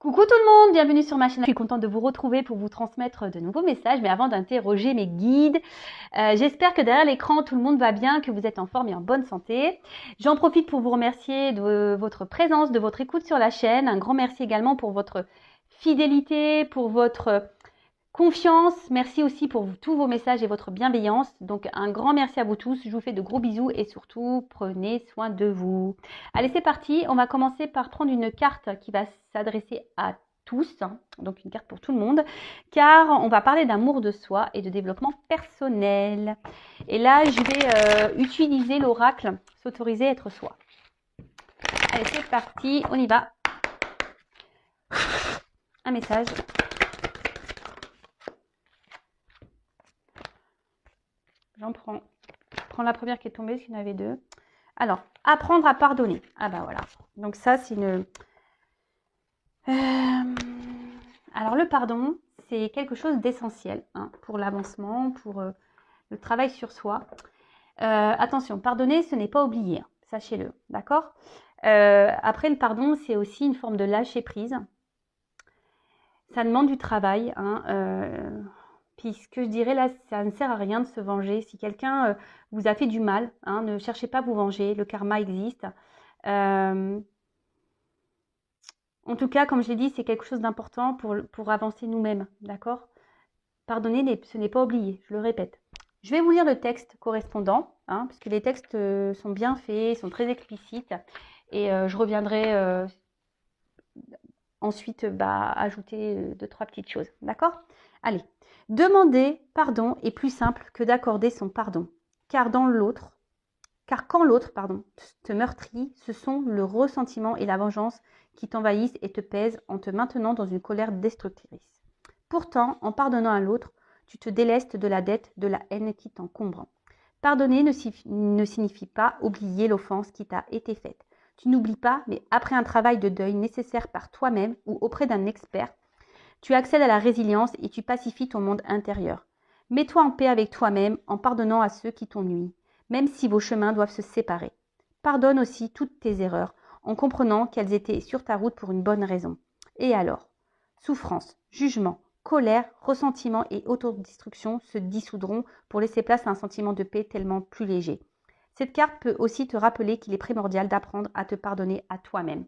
Coucou tout le monde, bienvenue sur ma chaîne. Je suis contente de vous retrouver pour vous transmettre de nouveaux messages, mais avant d'interroger mes guides, j'espère que derrière l'écran tout le monde va bien, que vous êtes en forme et en bonne santé. J'en profite pour vous remercier de votre présence, de votre écoute sur la chaîne. Un grand merci également pour votre fidélité, pour votre confiance. Merci aussi pour tous vos messages et votre bienveillance. Donc un grand merci à vous tous. Je vous fais de gros bisous et surtout prenez soin de vous. Allez, c'est parti. On va commencer par prendre une carte qui va s'adresser à tous, donc une carte pour tout le monde, car on va parler d'amour de soi et de développement personnel. Et là, je vais utiliser l'oracle s'autoriser à être soi. Allez, c'est parti. On y va. Un message. J'en prends. Je prends la première qui est tombée, parce qu'il y en avait deux. Alors, apprendre à pardonner. Ah bah voilà. Donc ça, c'est une... Alors le pardon, c'est quelque chose d'essentiel pour l'avancement, pour le travail sur soi. Attention, pardonner, ce n'est pas oublier. Sachez-le, d'accord ? Après, le pardon, c'est aussi une forme de lâcher prise. Ça demande du travail, puis ce que je dirais là, ça ne sert à rien de se venger. Si quelqu'un vous a fait du mal, ne cherchez pas à vous venger, le karma existe. En tout cas, comme je l'ai dit, c'est quelque chose d'important pour avancer nous-mêmes, d'accord ? Pardonner, ce n'est pas oublier, je le répète. Je vais vous lire le texte correspondant, puisque les textes sont bien faits, sont très explicites, et je reviendrai ensuite ajouter 2-3 petites choses, d'accord ? Allez. Demander pardon est plus simple que d'accorder son pardon, car quand l'autre, te meurtrit, ce sont le ressentiment et la vengeance qui t'envahissent et te pèsent en te maintenant dans une colère destructrice. Pourtant, en pardonnant à l'autre, tu te délestes de la dette, de la haine qui t'encombre. Pardonner ne signifie pas oublier l'offense qui t'a été faite. Tu n'oublies pas, mais après un travail de deuil nécessaire par toi-même ou auprès d'un expert, tu accèdes à la résilience et tu pacifies ton monde intérieur. Mets-toi en paix avec toi-même en pardonnant à ceux qui t'ont nui, même si vos chemins doivent se séparer. Pardonne aussi toutes tes erreurs en comprenant qu'elles étaient sur ta route pour une bonne raison. Et alors, souffrance, jugement, colère, ressentiment et autodestruction se dissoudront pour laisser place à un sentiment de paix tellement plus léger. Cette carte peut aussi te rappeler qu'il est primordial d'apprendre à te pardonner à toi-même.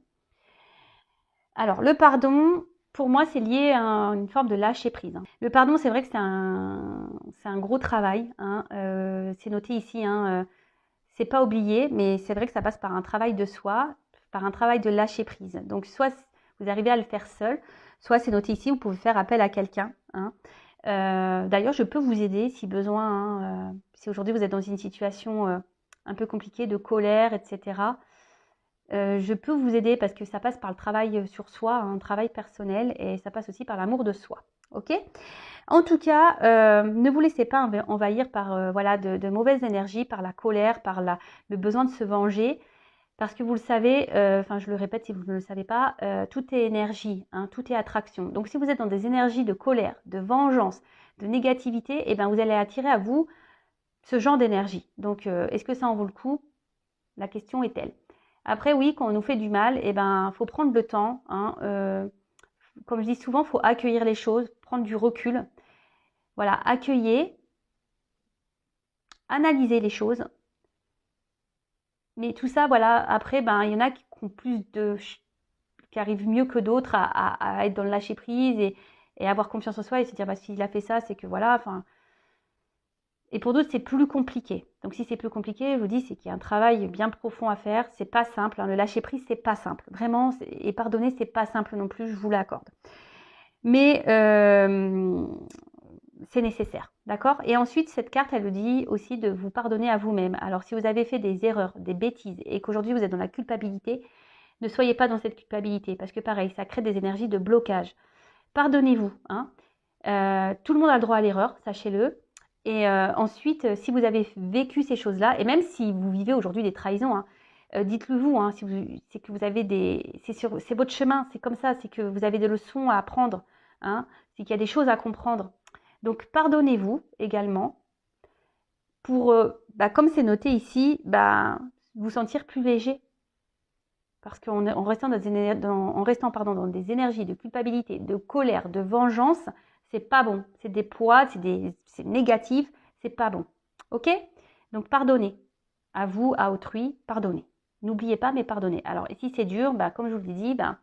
Alors, le pardon, pour moi, c'est lié à une forme de lâcher prise. Le pardon, c'est vrai que c'est un gros travail. C'est noté ici, c'est pas oublié, mais c'est vrai que ça passe par un travail de soi, par un travail de lâcher prise. Donc, soit vous arrivez à le faire seul, soit c'est noté ici, vous pouvez faire appel à quelqu'un. D'ailleurs, je peux vous aider si besoin. Si aujourd'hui vous êtes dans une situation un peu compliquée de colère, etc., je peux vous aider parce que ça passe par le travail sur soi, un travail personnel, et ça passe aussi par l'amour de soi. Ok ? En tout cas, ne vous laissez pas envahir par de mauvaises énergies, par la colère, par le besoin de se venger. Parce que vous le savez, je le répète si vous ne le savez pas, tout est énergie, tout est attraction. Donc si vous êtes dans des énergies de colère, de vengeance, de négativité, vous allez attirer à vous ce genre d'énergie. Donc est-ce que ça en vaut le coup ? La question est telle. Après, oui, quand on nous fait du mal, faut prendre le temps. Comme je dis souvent, il faut accueillir les choses, prendre du recul. Voilà, accueillir, analyser les choses. Mais tout ça, après, il y en a qui ont qui arrivent mieux que d'autres à être dans le lâcher prise et avoir confiance en soi et se dire, s'il a fait ça, c'est que Et pour d'autres, c'est plus compliqué. Donc, si c'est plus compliqué, je vous dis, c'est qu'il y a un travail bien profond à faire. C'est pas simple. Le lâcher prise, c'est pas simple. Vraiment, et pardonner, c'est pas simple non plus, je vous l'accorde. Mais c'est nécessaire, d'accord ? Et ensuite, cette carte, elle vous dit aussi de vous pardonner à vous-même. Alors, si vous avez fait des erreurs, des bêtises, et qu'aujourd'hui, vous êtes dans la culpabilité, ne soyez pas dans cette culpabilité, parce que pareil, ça crée des énergies de blocage. Pardonnez-vous. Tout le monde a le droit à l'erreur, sachez-le. Et ensuite, si vous avez vécu ces choses-là, et même si vous vivez aujourd'hui des trahisons, dites-le vous, c'est que vous avez c'est votre chemin, c'est comme ça, c'est que vous avez des leçons à apprendre, c'est qu'il y a des choses à comprendre. Donc, pardonnez-vous également pour, comme c'est noté ici, vous sentir plus léger. Parce qu'en restant, en restant dans des énergies de culpabilité, de colère, de vengeance, c'est pas bon. C'est des poids, c'est négatif, c'est pas bon. Ok? Donc pardonnez. À vous, à autrui, pardonnez. N'oubliez pas, mais pardonnez. Alors, si c'est dur, bah, comme je vous l'ai dit, bah,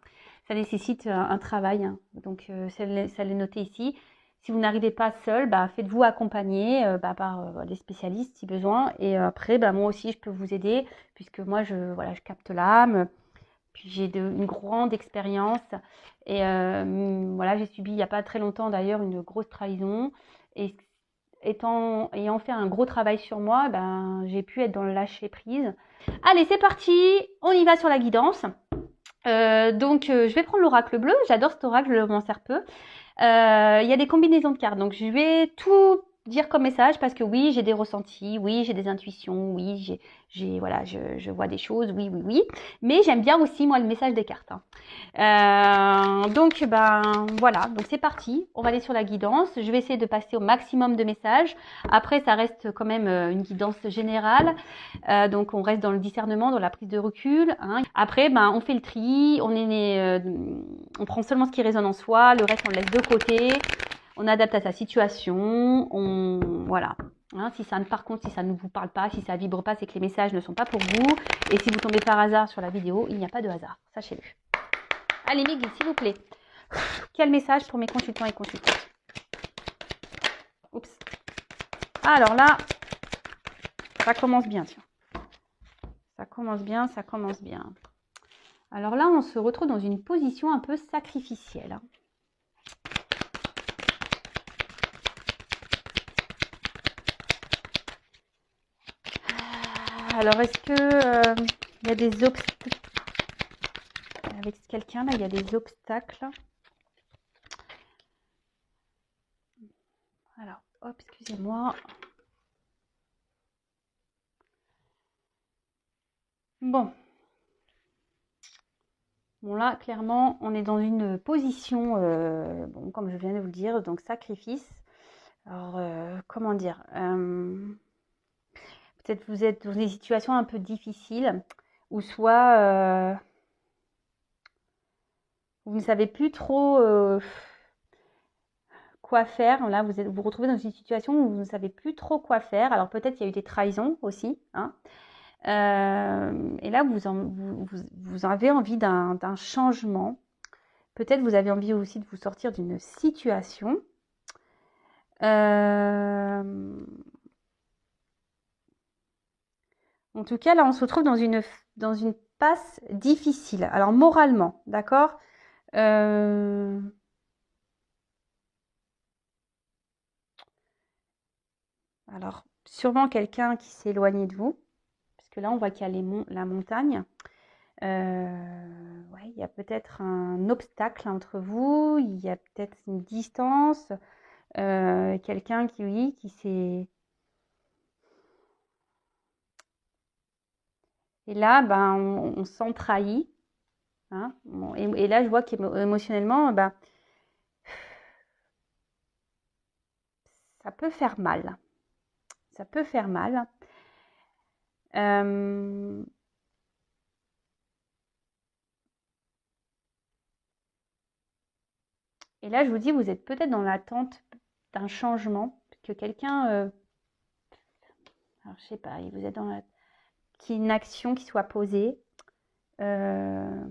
ça nécessite un travail. Hein. Donc, ça l'est noté ici. Si vous n'arrivez pas seul, bah, faites-vous accompagner par des spécialistes si besoin. Et après, bah, moi aussi, je peux vous aider puisque moi, je capte l'âme. Puis j'ai une grande expérience. Et voilà, j'ai subi il n'y a pas très longtemps d'ailleurs une grosse trahison. Et ayant fait un gros travail sur moi, ben, j'ai pu être dans le lâcher prise. Allez, c'est parti, on y va sur la guidance. Je vais prendre l'oracle bleu. J'adore cet oracle, je m'en sers peu. Il y a des combinaisons de cartes, donc je vais tout dire comme message parce que oui, j'ai des ressentis, oui, j'ai des intuitions, oui, voilà, je vois des choses, oui. Mais j'aime bien aussi moi le message des cartes. Hein. Voilà, donc c'est parti. On va aller sur la guidance. Je vais essayer de passer au maximum de messages. Après, ça reste quand même une guidance générale. Donc on reste dans le discernement, dans la prise de recul. Hein. Après, on fait le tri. On prend seulement ce qui résonne en soi. Le reste, on le laisse de côté. On adapte à sa situation. Voilà. Hein, par contre, si ça ne vous parle pas, si ça vibre pas, c'est que les messages ne sont pas pour vous. Et si vous tombez par hasard sur la vidéo, il n'y a pas de hasard. Sachez-le. Allez, mes guides, s'il vous plaît. Quel message pour mes consultants et consultantes? Oups. Alors là, ça commence bien, tiens. Ça commence bien. Alors là, on se retrouve dans une position un peu sacrificielle. Alors, est-ce que il y a des obstacles avec quelqu'un là? Il y a des obstacles. Alors, hop, excusez-moi. Bon, là, clairement, on est dans une position, comme je viens de vous le dire, donc sacrifice. Alors, comment dire peut-être vous êtes dans des situations un peu difficiles, ou soit vous ne savez plus trop quoi faire. Là, vous vous retrouvez dans une situation où vous ne savez plus trop quoi faire. Alors, peut-être il y a eu des trahisons aussi. Hein. Et là, vous avez envie d'un changement. Peut-être vous avez envie aussi de vous sortir d'une situation. En tout cas, là, on se retrouve dans une passe difficile. Alors, moralement, d'accord Alors, sûrement quelqu'un qui s'est éloigné de vous. Parce que là, on voit qu'il y a la montagne. Ouais, il y a peut-être un obstacle entre vous. Il y a peut-être une distance. Quelqu'un qui s'est... Et là, on se sent trahi. Hein. Et là, je vois qu'émotionnellement, ça peut faire mal. Ça peut faire mal. Et là, je vous dis, vous êtes peut-être dans l'attente d'un changement, que quelqu'un... alors, je sais pas, vous êtes dans qu'il y ait une action qui soit posée. Que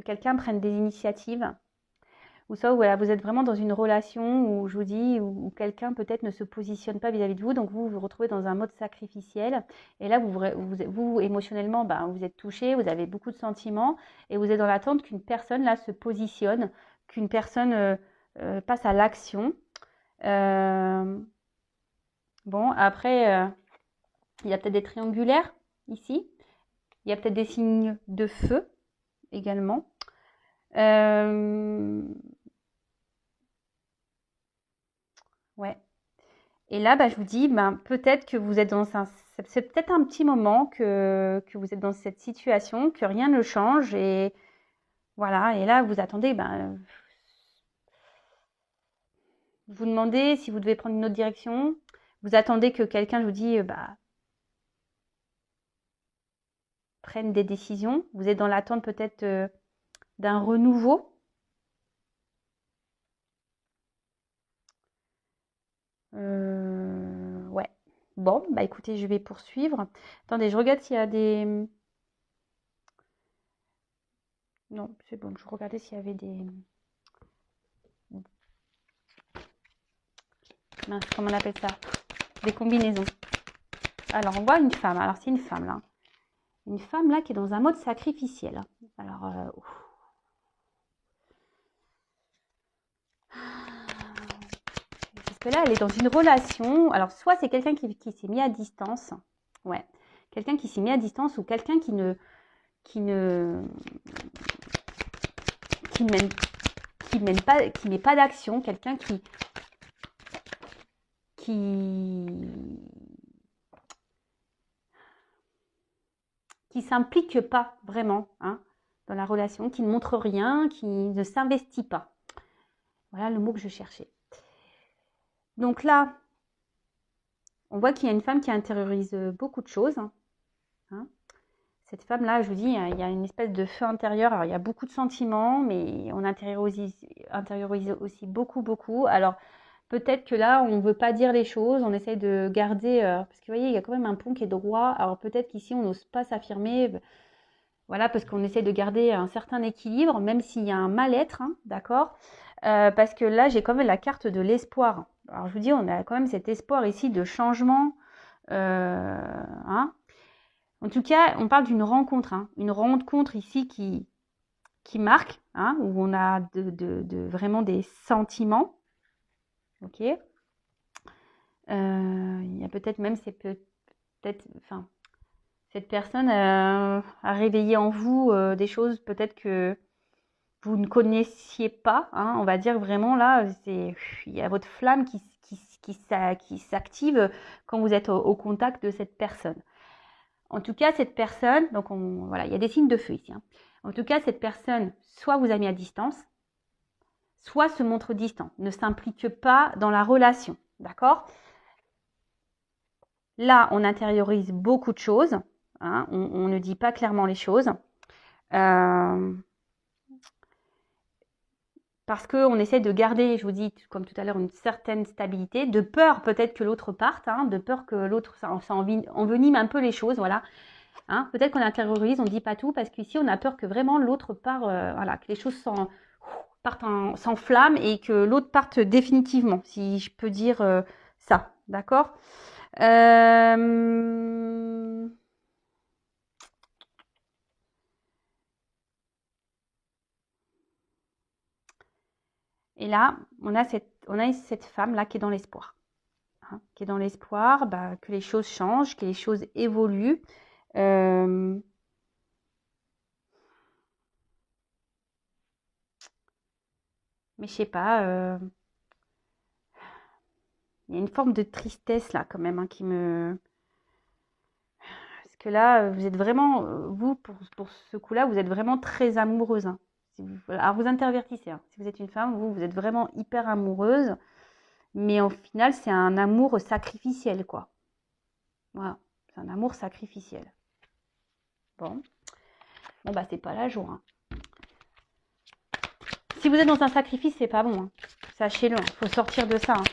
quelqu'un prenne des initiatives. Ou ça, voilà, vous êtes vraiment dans une relation où, je vous dis, où quelqu'un peut-être ne se positionne pas vis-à-vis de vous, donc vous vous retrouvez dans un mode sacrificiel. Et là, vous émotionnellement, vous êtes touché, vous avez beaucoup de sentiments, et vous êtes dans l'attente qu'une personne, là, se positionne, qu'une personne passe à l'action. Bon, après, il y a peut-être des triangulaires, ici. Il y a peut-être des signes de feu, également. Ouais. Et là, je vous dis, peut-être que vous êtes c'est peut-être un petit moment que vous êtes dans cette situation, que rien ne change. Et voilà, et là, vous attendez, vous demandez si vous devez prendre une autre direction. Vous attendez que quelqu'un, je vous dis, prennent des décisions. Vous êtes dans l'attente peut-être d'un renouveau. Ouais. Bon, bah écoutez, je vais poursuivre. Attendez, je regarde s'il y a des... Non, c'est bon, je regardais s'il y avait des... Mince, comment on appelle ça? Des combinaisons. Alors, on voit une femme. Alors, c'est une femme, là. Une femme, là, qui est dans un mode sacrificiel. Alors, parce que là, elle est dans une relation. Alors, soit c'est quelqu'un qui s'est mis à distance. Ouais. Quelqu'un qui s'est mis à distance ou quelqu'un qui ne met pas d'action. Quelqu'un qui s'implique pas vraiment hein, dans la relation, qui ne montre rien, qui ne s'investit pas. Voilà le mot que je cherchais. Donc là, on voit qu'il y a une femme qui intériorise beaucoup de choses. Hein. Cette femme-là, je vous dis, il y a une espèce de feu intérieur. Alors, il y a beaucoup de sentiments, mais on intériorise aussi beaucoup. Alors, peut-être que là, on ne veut pas dire les choses, on essaye de garder... parce que vous voyez, il y a quand même un pont qui est droit. Alors, peut-être qu'ici, on n'ose pas s'affirmer. Voilà, parce qu'on essaie de garder un certain équilibre, même s'il y a un mal-être, hein, d'accord parce que là, j'ai quand même la carte de l'espoir. Alors, je vous dis, on a quand même cet espoir ici de changement. Hein. En tout cas, on parle d'une rencontre. Hein, une rencontre ici qui marque, hein, où on a vraiment des sentiments. Ok. Il y a peut-être même, enfin, cette personne a réveillé en vous des choses peut-être que vous ne connaissiez pas. Hein, on va dire vraiment là, il y a votre flamme qui s'active quand vous êtes au contact de cette personne. En tout cas, cette personne, donc voilà, il y a des signes de feu ici. Hein. En tout cas, cette personne, soit vous a mis à distance, soit se montre distant, ne s'implique pas dans la relation. D'accord ? Là, on intériorise beaucoup de choses. Hein, on ne dit pas clairement les choses. Parce qu'on essaie de garder, je vous dis, comme tout à l'heure, une certaine stabilité, de peur peut-être que l'autre parte, hein, de peur que l'autre, ça envenime un peu les choses, voilà. Hein, peut-être qu'on intériorise, on ne dit pas tout, parce qu'ici, on a peur que vraiment l'autre part, voilà, que les choses s'enflamment et que l'autre parte définitivement, si je peux dire ça, d'accord Et là, on a cette femme-là qui est dans l'espoir. Hein, qui est dans l'espoir que les choses changent, que les choses évoluent. Mais je sais pas, il y a une forme de tristesse là quand même hein, qui me... Parce que là, vous êtes vraiment, vous, pour ce coup-là, vous êtes vraiment très amoureuse. Hein. Alors vous intervertissez. Hein. Si vous êtes une femme, vous êtes vraiment hyper amoureuse. Mais au final, c'est un amour sacrificiel, quoi. Voilà, c'est un amour sacrificiel. Bon, bah c'est pas la joie. Hein. Si vous êtes dans un sacrifice, c'est pas bon. Hein. Sachez-le, il faut sortir de ça. Hein.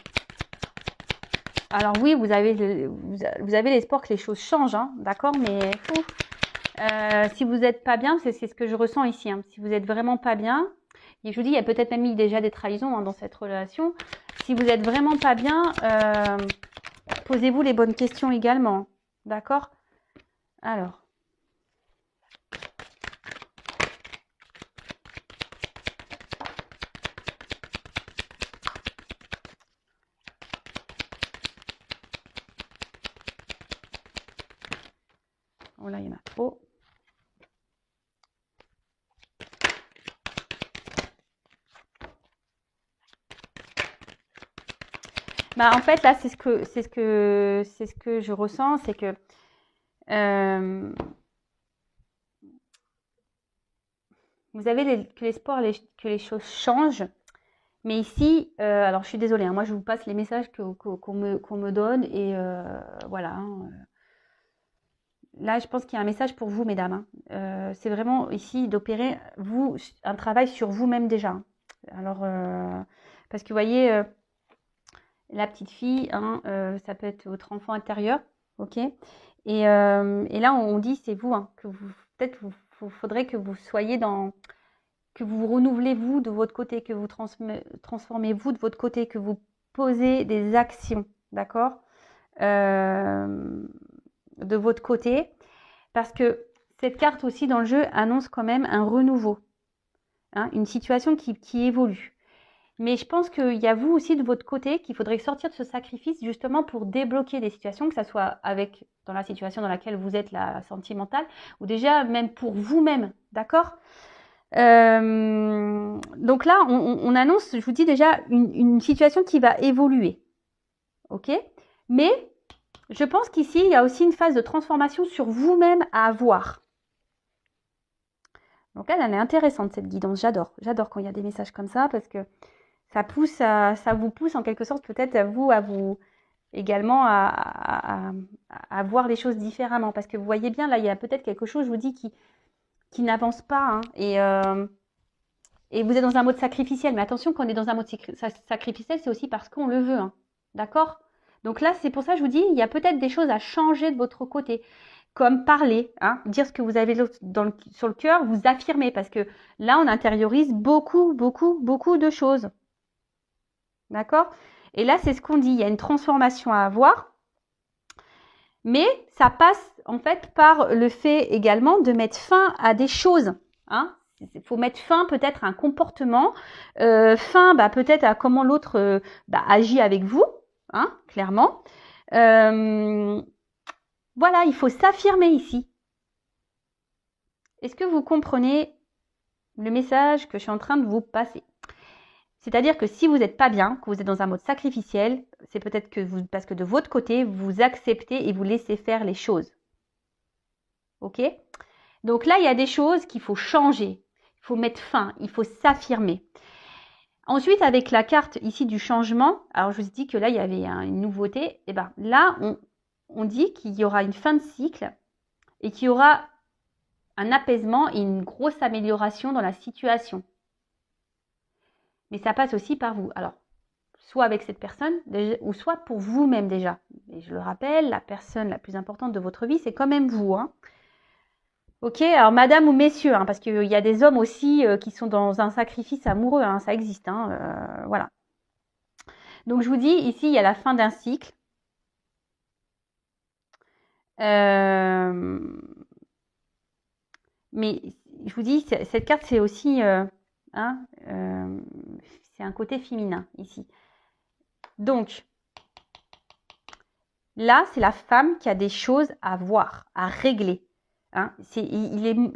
Alors oui, vous avez l'espoir que les choses changent, hein, d'accord, mais si vous n'êtes pas bien, c'est ce que je ressens ici. Hein. Si vous n'êtes vraiment pas bien, et je vous dis, il y a peut-être même eu déjà des trahisons hein, dans cette relation. Si vous n'êtes vraiment pas bien, posez-vous les bonnes questions également, d'accord? Alors. Oh là, il y en a trop. Bah, en fait, là, c'est ce que je ressens, c'est que vous avez que l'espoir que les choses changent. Mais ici, alors je suis désolée, hein, moi je vous passe les messages qu'on me donne et voilà. Hein, là, je pense qu'il y a un message pour vous, mesdames. Hein. C'est vraiment ici d'opérer, vous, un travail sur vous-même déjà. Hein. Alors, parce que vous voyez, la petite fille, hein, ça peut être votre enfant intérieur, ok. Et là, on dit, c'est vous, hein, que vous, peut-être, vous faudrait que vous soyez dans, que vous vous renouvelez vous de votre côté, que vous transformez vous de votre côté, que vous posez des actions, d'accord, de votre côté, parce que cette carte aussi dans le jeu annonce quand même un renouveau, hein, une situation qui évolue. Mais je pense qu'il y a vous aussi de votre côté qu'il faudrait sortir de ce sacrifice justement pour débloquer des situations, que ce soit avec dans la situation dans laquelle vous êtes, la sentimentale, ou déjà même pour vous-même, d'accord. Donc là, on annonce, je vous dis déjà, une situation qui va évoluer, ok. Mais je pense qu'ici, il y a aussi une phase de transformation sur vous-même à avoir. Donc elle est intéressante cette guidance, j'adore quand il y a des messages comme ça parce que ça vous pousse en quelque sorte peut-être à vous également à voir les choses différemment. Parce que vous voyez bien, là, il y a peut-être quelque chose, je vous dis, qui n'avance pas. Hein, et vous êtes dans un mode sacrificiel. Mais attention, quand on est dans un mode sacrificiel, c'est aussi parce qu'on le veut. Hein, d'accord. Donc là, c'est pour ça que je vous dis, il y a peut-être des choses à changer de votre côté. Comme parler, hein, dire ce que vous avez sur le cœur, vous affirmer. Parce que là, on intériorise beaucoup de choses. D'accord? Et là, c'est ce qu'on dit. Il y a une transformation à avoir. Mais ça passe en fait par le fait également de mettre fin à des choses. Hein? Il faut mettre fin peut-être à un comportement, fin peut-être à comment l'autre agit avec vous, hein, clairement. Voilà, il faut s'affirmer ici. Est-ce que vous comprenez le message que je suis en train de vous passer? C'est-à-dire que si vous n'êtes pas bien, que vous êtes dans un mode sacrificiel, c'est peut-être que parce que de votre côté, vous acceptez et vous laissez faire les choses. Ok? Donc là, il y a des choses qu'il faut changer. Il faut mettre fin, il faut s'affirmer. Ensuite, avec la carte ici du changement, alors je vous ai dit que là, il y avait une nouveauté. Et bien là, on dit qu'il y aura une fin de cycle et qu'il y aura un apaisement et une grosse amélioration dans la situation. Mais ça passe aussi par vous. Alors, soit avec cette personne, ou soit pour vous-même déjà. Et je le rappelle, la personne la plus importante de votre vie, c'est quand même vous. Hein. Ok, alors madame ou messieurs, hein, parce qu'il y a des hommes aussi qui sont dans un sacrifice amoureux, hein, ça existe. Hein, voilà. Donc je vous dis, ici, il y a la fin d'un cycle. Mais je vous dis, cette carte, c'est aussi... c'est un côté féminin ici. Donc, là, c'est la femme qui a des choses à voir, à régler. Hein,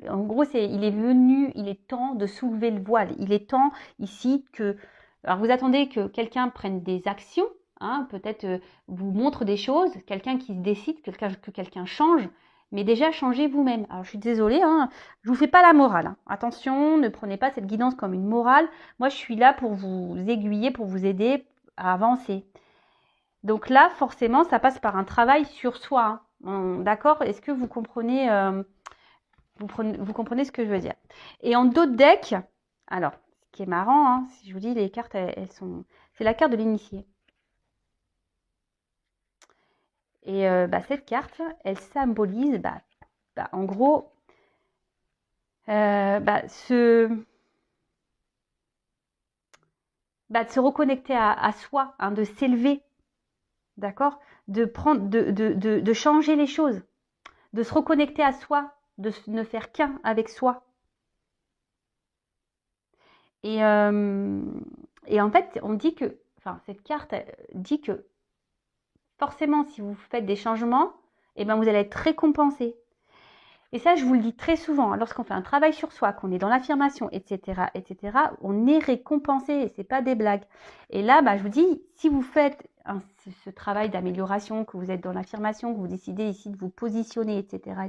en gros, il est venu, il est temps de soulever le voile. Il est temps ici que... Alors, vous attendez que quelqu'un prenne des actions, hein, peut-être vous montre des choses, quelqu'un qui se décide, que quelqu'un change, mais déjà changez vous-même. Alors, je suis désolée, hein, je ne vous fais pas la morale. Hein. Attention, ne prenez pas cette guidance comme une morale. Moi, je suis là pour vous aiguiller, pour vous aider à avancer. Donc là, forcément, ça passe par un travail sur soi. Hein. D'accord? Est-ce que vous comprenez, vous comprenez ce que je veux dire? Et en d'autres decks, alors, ce qui est marrant, hein, si je vous dis, les cartes, elles sont... C'est la carte de l'initié. Et cette carte, elle symbolise, en gros, de se reconnecter à soi, hein, de s'élever. D'accord? De changer les choses, de se reconnecter à soi, de ne faire qu'un avec soi. Et en fait, on dit que, cette carte dit que forcément, si vous faites des changements, vous allez être récompensé. Et ça, je vous le dis très souvent, lorsqu'on fait un travail sur soi, qu'on est dans l'affirmation, etc., on est récompensé et c'est pas des blagues. Et là, je vous dis, si vous faites ce travail d'amélioration, que vous êtes dans l'affirmation, que vous décidez ici de vous positionner, etc.,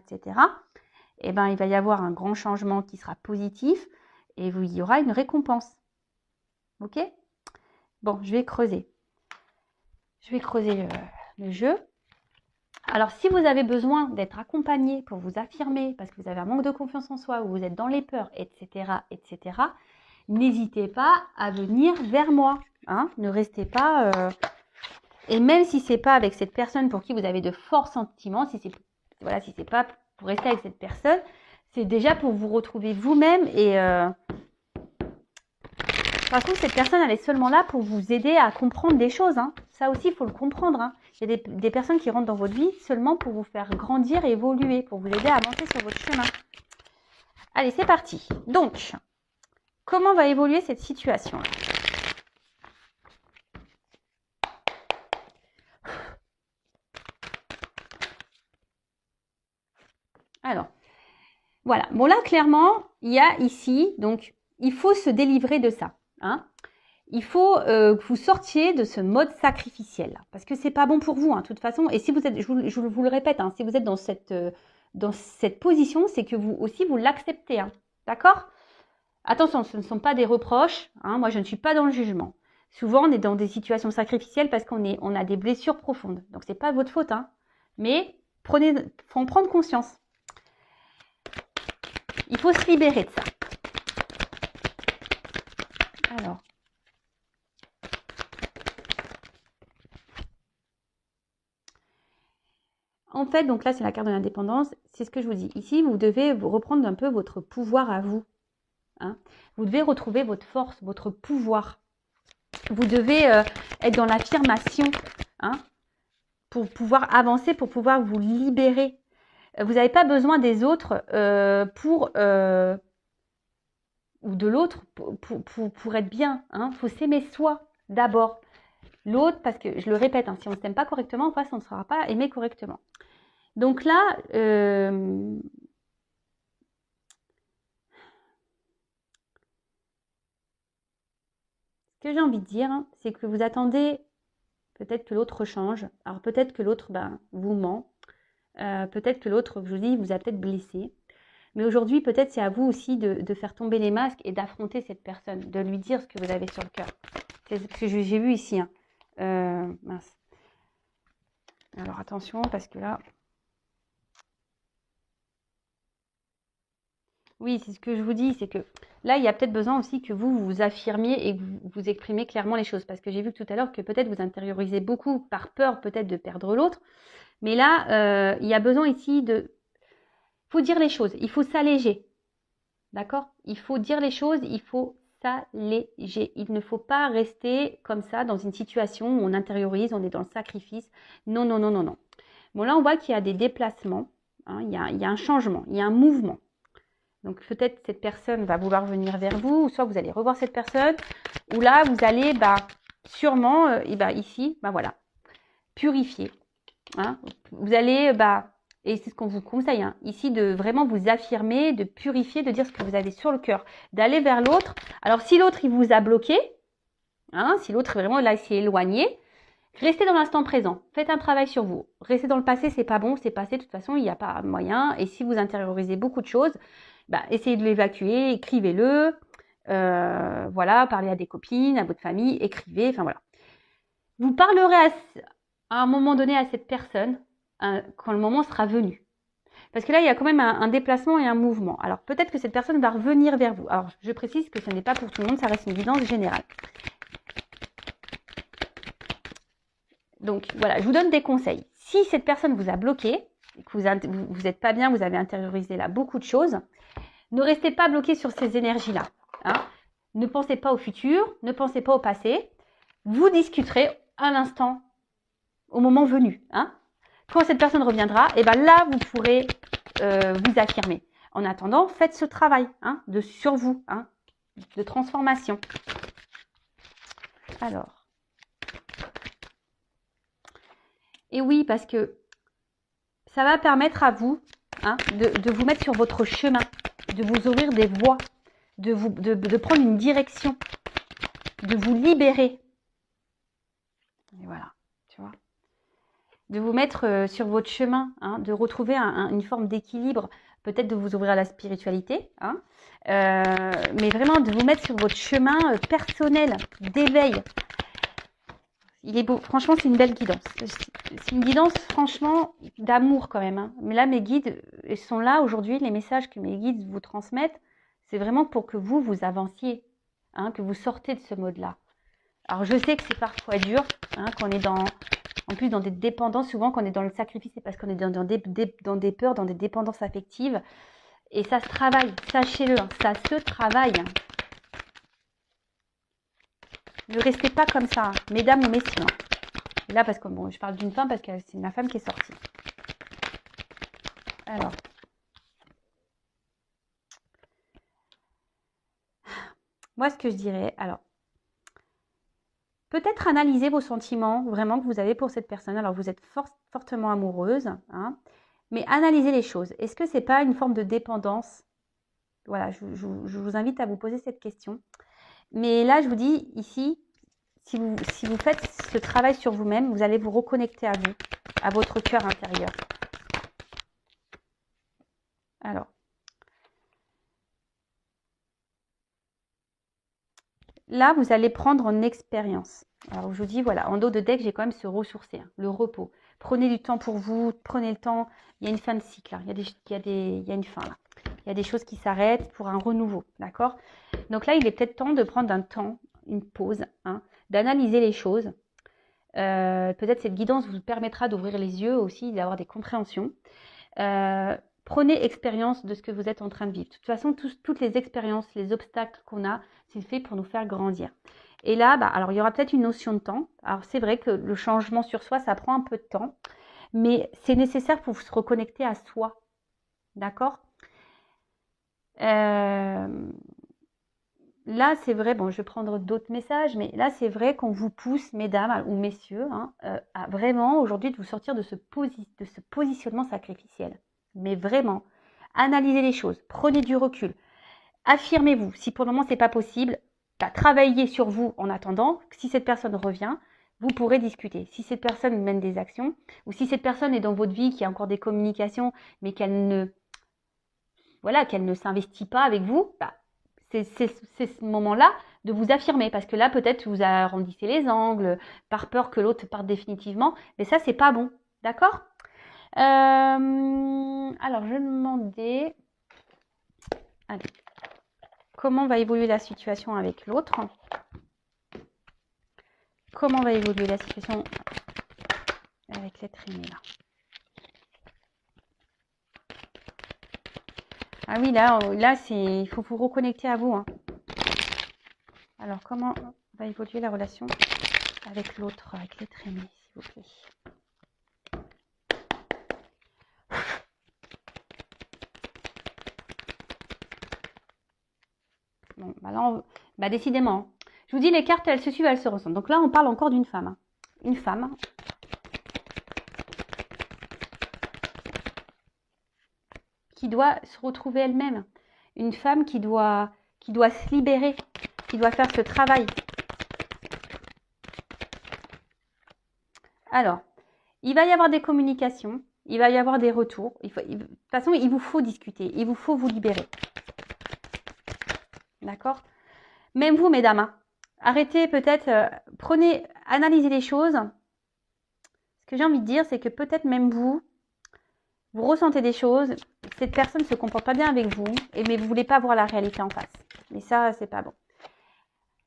il va y avoir un grand changement qui sera positif et il y aura une récompense. Ok? Bon, je vais creuser. Je vais creuser le jeu. Alors, si vous avez besoin d'être accompagné pour vous affirmer, parce que vous avez un manque de confiance en soi, ou vous êtes dans les peurs, etc., n'hésitez pas à venir vers moi. Hein, ne restez pas... Et même si c'est pas avec cette personne pour qui vous avez de forts sentiments, si c'est pas pour rester avec cette personne, c'est déjà pour vous retrouver vous-même. Et par contre, cette personne, elle est seulement là pour vous aider à comprendre des choses. Hein. Ça aussi, il faut le comprendre. Hein. Il y a des personnes qui rentrent dans votre vie seulement pour vous faire grandir et évoluer, pour vous aider à avancer sur votre chemin. Allez, c'est parti. Donc, comment va évoluer cette situation-là ? Alors, voilà. Bon, là, clairement, il y a ici, donc, il faut se délivrer de ça. Hein. Il faut que vous sortiez de ce mode sacrificiel. Parce que c'est pas bon pour vous, hein, de toute façon. Et si vous êtes, je vous le répète, hein, si vous êtes dans cette position, c'est que vous aussi, vous l'acceptez. Hein, d'accord ? Attention, ce ne sont pas des reproches. Hein, moi, je ne suis pas dans le jugement. Souvent, on est dans des situations sacrificielles parce qu'on a des blessures profondes. Donc, c'est pas votre faute. Hein, mais faut en prendre conscience. Il faut se libérer de ça. Alors. En fait, donc là, c'est la carte de l'indépendance. C'est ce que je vous dis. Ici, vous devez vous reprendre un peu votre pouvoir à vous. Hein. Vous devez retrouver votre force, votre pouvoir. Vous devez être dans l'affirmation, hein, pour pouvoir avancer, pour pouvoir vous libérer. Vous n'avez pas besoin des autres ou de l'autre pour être bien. Il faut s'aimer soi d'abord. L'autre, parce que je le répète, hein, si on ne s'aime pas correctement, en face, on ne sera pas aimé correctement. Donc là, ce que j'ai envie de dire, hein, c'est que vous attendez peut-être que l'autre change. Alors peut-être que l'autre vous ment. Peut-être que l'autre, je vous dis, vous a peut-être blessé. Mais aujourd'hui, peut-être c'est à vous aussi de faire tomber les masques et d'affronter cette personne, de lui dire ce que vous avez sur le cœur. C'est ce que j'ai vu ici. Hein. Mince. Alors attention, parce que là... Oui, c'est ce que je vous dis, c'est que là, il y a peut-être besoin aussi que vous affirmiez et que vous exprimez clairement les choses. Parce que j'ai vu tout à l'heure que peut-être vous intériorisez beaucoup par peur peut-être de perdre l'autre. Mais là, il y a besoin ici de... Il faut dire les choses, il faut s'alléger. D'accord ? Il faut dire les choses, il faut s'alléger. Il ne faut pas rester comme ça dans une situation où on intériorise, on est dans le sacrifice. Non, non, non, non, non. Bon, là, on voit qu'il y a des déplacements. Hein, il y a un changement, il y a un mouvement. Donc peut-être cette personne va vouloir venir vers vous, ou soit vous allez revoir cette personne, ou là vous allez sûrement ici, voilà, purifier. Hein. Vous allez, et c'est ce qu'on vous conseille, hein, ici de vraiment vous affirmer, de purifier, de dire ce que vous avez sur le cœur, d'aller vers l'autre. Alors si l'autre il vous a bloqué, hein, si l'autre vraiment là s'est éloigné, restez dans l'instant présent, faites un travail sur vous. Restez dans le passé, c'est pas bon, c'est passé, de toute façon il n'y a pas moyen. Et si vous intériorisez beaucoup de choses, essayez de l'évacuer, écrivez-le, voilà, parlez à des copines, à votre famille, écrivez, enfin voilà. Vous parlerez à un moment donné à cette personne quand le moment sera venu. Parce que là, il y a quand même un déplacement et un mouvement. Alors peut-être que cette personne va revenir vers vous. Alors je précise que ce n'est pas pour tout le monde, ça reste une évidence générale. Donc voilà, je vous donne des conseils. Si cette personne vous a bloqué, que vous n'êtes pas bien, vous avez intériorisé là beaucoup de choses, ne restez pas bloqué sur ces énergies-là. Hein. Ne pensez pas au futur, ne pensez pas au passé. Vous discuterez à l'instant, au moment venu. Hein. Quand cette personne reviendra, là, vous pourrez vous affirmer. En attendant, faites ce travail sur vous, de transformation. Alors. Et oui, parce que ça va permettre à vous de vous mettre sur votre chemin, de vous ouvrir des voies, de prendre une direction, de vous libérer. Et voilà, tu vois. De vous mettre sur votre chemin, de retrouver une forme d'équilibre, peut-être de vous ouvrir à la spiritualité, mais vraiment de vous mettre sur votre chemin personnel d'éveil. Il est beau. Franchement, c'est une belle guidance. C'est une guidance, franchement, d'amour quand même. Hein. Mais là, mes guides sont là aujourd'hui. Les messages que mes guides vous transmettent, c'est vraiment pour que vous avanciez, hein, que vous sortez de ce mode-là. Alors, je sais que c'est parfois dur, hein, qu'on est en plus dans des dépendances. Souvent, quand on est dans le sacrifice, c'est parce qu'on est dans des peurs, dans des dépendances affectives. Et ça se travaille, sachez-le, hein, ça se travaille. Ne restez pas comme ça, hein, mesdames ou messieurs. Hein. Et là, parce que bon, je parle d'une femme parce que c'est ma femme qui est sortie. Alors. Moi, ce que je dirais, alors, peut-être analyser vos sentiments vraiment que vous avez pour cette personne. Alors, vous êtes fortement amoureuse, hein, mais analysez les choses. Est-ce que ce n'est pas une forme de dépendance? Voilà, je vous invite à vous poser cette question. Mais là, je vous dis ici, si vous faites ce travail sur vous-même, vous allez vous reconnecter à vous, à votre cœur intérieur. Alors. Là, vous allez prendre en expérience. Alors, je vous dis, voilà, en dos de deck, j'ai quand même se ressourcer, hein, le repos. Prenez du temps pour vous, prenez le temps. Il y a une fin de cycle, hein. Il y a une fin là. Il y a des choses qui s'arrêtent pour un renouveau, d'accord? Donc là, il est peut-être temps de prendre un temps, une pause, hein, d'analyser les choses. Peut-être cette guidance vous permettra d'ouvrir les yeux aussi, d'avoir des compréhensions. Prenez expérience de ce que vous êtes en train de vivre. De toute façon, toutes les expériences, les obstacles qu'on a, c'est fait pour nous faire grandir. Et là, alors il y aura peut-être une notion de temps. Alors c'est vrai que le changement sur soi, ça prend un peu de temps, mais c'est nécessaire pour se reconnecter à soi. D'accord? Là, c'est vrai, bon, je vais prendre d'autres messages, mais là, c'est vrai qu'on vous pousse, mesdames ou messieurs, hein, à vraiment aujourd'hui de vous sortir de ce positionnement sacrificiel. Mais vraiment, analysez les choses, prenez du recul, affirmez-vous. Si pour le moment, ce n'est pas possible, travaillez sur vous en attendant. Si cette personne revient, vous pourrez discuter. Si cette personne mène des actions, ou si cette personne est dans votre vie, qui a encore des communications, mais qu'elle ne s'investit pas avec vous, c'est ce moment-là de vous affirmer. Parce que là, peut-être, vous arrondissez les angles, par peur que l'autre parte définitivement. Mais ça, c'est pas bon. D'accord? Alors, je vais me demandais... Allez. Comment va évoluer la situation avec l'autre? Comment va évoluer la situation avec l'être aimé là? Ah oui, là il faut vous reconnecter à vous. Hein. Alors, comment va évoluer la relation avec l'autre, avec l'être aimé, s'il vous plaît? Bon, là, décidément. Je vous dis, les cartes, elles se suivent, elles se ressemblent. Donc là, on parle encore d'une femme. Hein. Une femme. Qui doit se retrouver elle-même. Une femme qui doit se libérer, qui doit faire ce travail. Alors, il va y avoir des communications, il va y avoir des retours. De toute façon, il vous faut discuter, il vous faut vous libérer. D'accord? Même vous, mesdames, hein, arrêtez peut-être, analysez les choses. Ce que j'ai envie de dire, c'est que peut-être même vous ressentez des choses, cette personne ne se comporte pas bien avec vous, mais vous ne voulez pas voir la réalité en face. Et ça, c'est pas bon.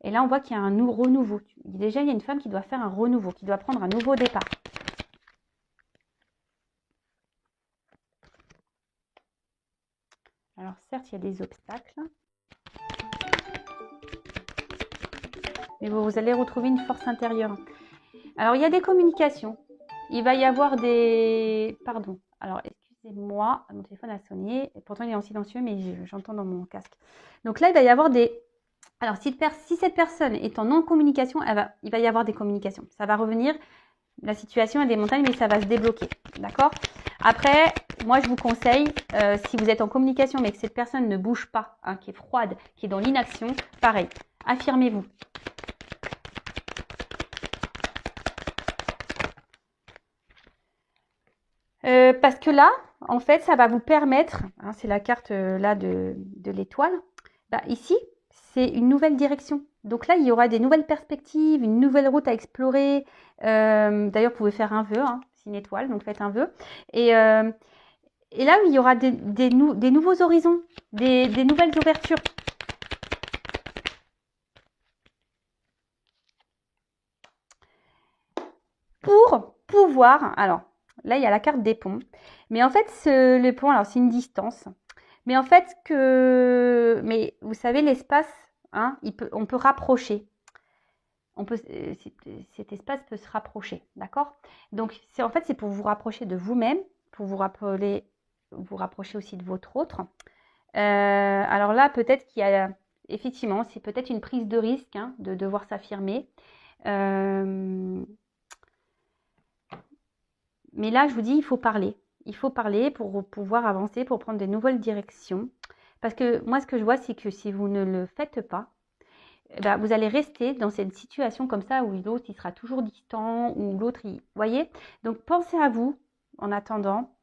Et là, on voit qu'il y a un renouveau. Déjà, il y a une femme qui doit faire un renouveau, qui doit prendre un nouveau départ. Alors, certes, il y a des obstacles. Mais vous allez retrouver une force intérieure. Alors, il y a des communications. Il va y avoir des... Pardon. Alors, excusez-moi, mon téléphone a sonné. Et pourtant, il est en silencieux, mais j'entends dans mon casque. Donc là, il va y avoir des... Alors, si cette personne est en non-communication, il va y avoir des communications. Ça va revenir. La situation est des montagnes, mais ça va se débloquer. D'accord? Après, moi, je vous conseille, si vous êtes en communication, mais que cette personne ne bouge pas, hein, qui est froide, qui est dans l'inaction, pareil, affirmez-vous. Parce que là, en fait, ça va vous permettre, c'est la carte là de l'étoile, ici, c'est une nouvelle direction. Donc là, il y aura des nouvelles perspectives, une nouvelle route à explorer. D'ailleurs, vous pouvez faire un vœu, hein, c'est une étoile, donc faites un vœu. Et là, il y aura des nouveaux horizons, des nouvelles ouvertures. Pour pouvoir, alors là, il y a la carte des ponts. Mais en fait, le pont, alors c'est une distance. Mais en fait, mais vous savez, l'espace, hein, on peut rapprocher. Cet espace peut se rapprocher, d'accord? Donc, en fait, c'est pour vous rapprocher de vous-même, pour vous rapprocher aussi de votre autre. Alors là, peut-être qu'il y a, effectivement, c'est peut-être une prise de risque, hein, de devoir s'affirmer. Mais là, je vous dis, il faut parler. Il faut parler pour pouvoir avancer, pour prendre de nouvelles directions. Parce que moi, ce que je vois, c'est que si vous ne le faites pas, bah, vous allez rester dans cette situation comme ça où l'autre, il sera toujours distant, ou l'autre, vous voyez? Donc, pensez à vous en attendant.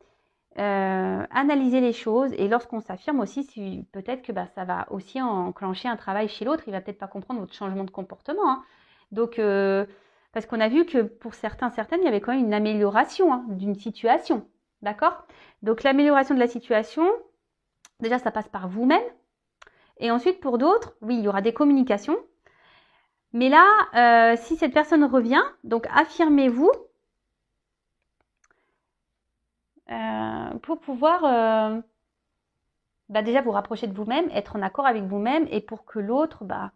Analyser les choses. Et lorsqu'on s'affirme aussi, peut-être que bah, ça va aussi enclencher un travail chez l'autre. Il va peut-être pas comprendre votre changement de comportement. Hein. Donc, parce qu'on a vu que pour certaines, il y avait quand même une amélioration, hein, d'une situation. D'accord? Donc, l'amélioration de la situation, déjà, ça passe par vous-même. Et ensuite, pour d'autres, oui, il y aura des communications. Mais là, si cette personne revient, donc affirmez-vous pour pouvoir bah, déjà vous rapprocher de vous-même, être en accord avec vous-même et pour que l'autre bah,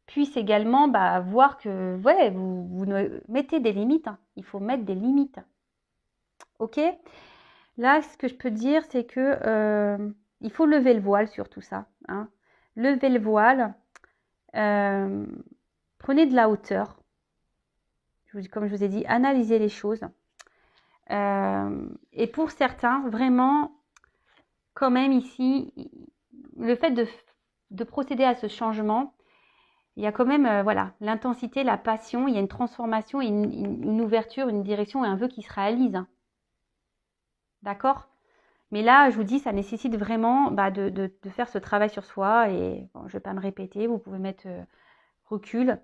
puisse également bah, voir que ouais, vous mettez des limites. Hein. Il faut mettre des limites. Ok? Là, ce que je peux dire, c'est que il faut lever le voile sur tout ça. Hein. Levez le voile. Prenez de la hauteur. Comme je vous ai dit, analysez les choses. Et pour certains, vraiment, quand même ici, le fait de procéder à ce changement, il y a quand même voilà, l'intensité, la passion, il y a une transformation, une ouverture, une direction et un vœu qui se réalise. Hein. D'accord? Mais là, je vous dis, ça nécessite vraiment bah, de faire ce travail sur soi. Et bon, je ne vais pas me répéter, vous pouvez mettre recul.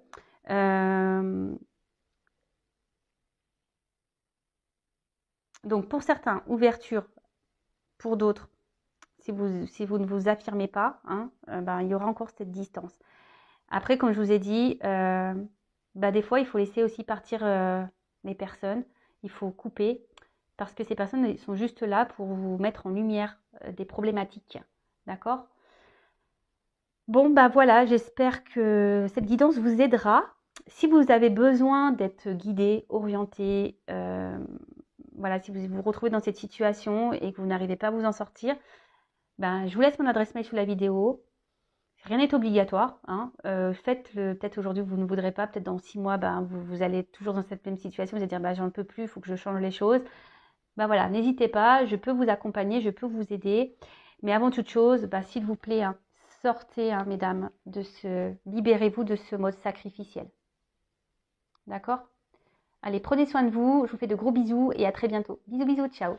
Donc pour certains, ouverture. Pour d'autres, si vous ne vous affirmez pas, hein, ben, il y aura encore cette distance. Après, comme je vous ai dit, bah, des fois, il faut laisser aussi partir les personnes. Il faut couper parce que ces personnes sont juste là pour vous mettre en lumière des problématiques. D'accord? Bon, bah voilà, j'espère que cette guidance vous aidera. Si vous avez besoin d'être guidé, orienté, voilà, si vous vous retrouvez dans cette situation et que vous n'arrivez pas à vous en sortir, ben, je vous laisse mon adresse mail sous la vidéo. Rien n'est obligatoire. Hein. Faites-le, peut-être aujourd'hui vous ne voudrez pas, peut-être dans 6 mois, ben, vous allez toujours dans cette même situation, vous allez dire ben, j'en peux plus, il faut que je change les choses. Ben voilà, n'hésitez pas, je peux vous accompagner, je peux vous aider. Mais avant toute chose, ben, s'il vous plaît, hein, sortez, hein, mesdames, libérez-vous de ce mode sacrificiel. D'accord? Allez, prenez soin de vous, je vous fais de gros bisous et à très bientôt. Bisous, bisous, ciao.